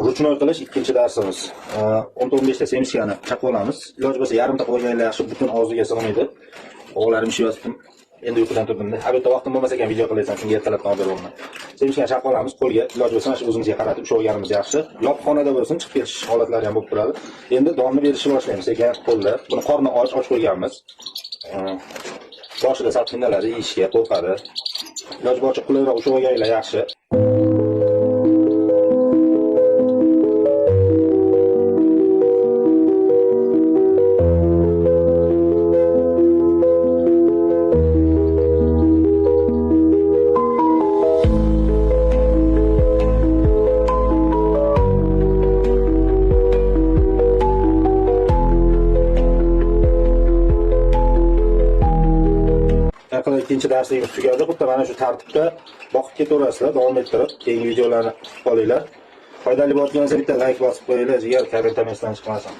Ruchnoy qilish ikkinchi darsimiz. 10-15 ta semishkani chaqib olamiz. Iloji bo'lsa yarimta qo'yganlar yaxshi, butun og'ziga sig'maydi. O'g'larim ishlayotdim. Endi uyqudan turdim-da. Albatta vaqtim bo'lmasa ham video qilasan, shunga ertalabdan olib beraman. Semishkani chaqib olamiz, qo'lga iloji bo'lsa mana shu o'zimizga qaratib ushlaganimiz yaxshi. Yopiqxonada bo'lsin, chiqib ketish holatlari ham bo'lib turadi. Endi donni berishni boshlaymiz. Ekan qo'lda. Buni qorni och qo'yganmiz. Boshida sal qiynaladi, yeyishga qo'rqadi. Iloji boricha qulayroq ushlaganlar yaxshi. İkinci dersimiz tugadi. Xuddi mana shu tartibda boqib ketaverasizlar, davom ettirib. Keyingi videolarni kutib qolinglar. Foydali bo'lgansa bitta like bosib qo'yinglar, jigar kommentdan chiqmasin.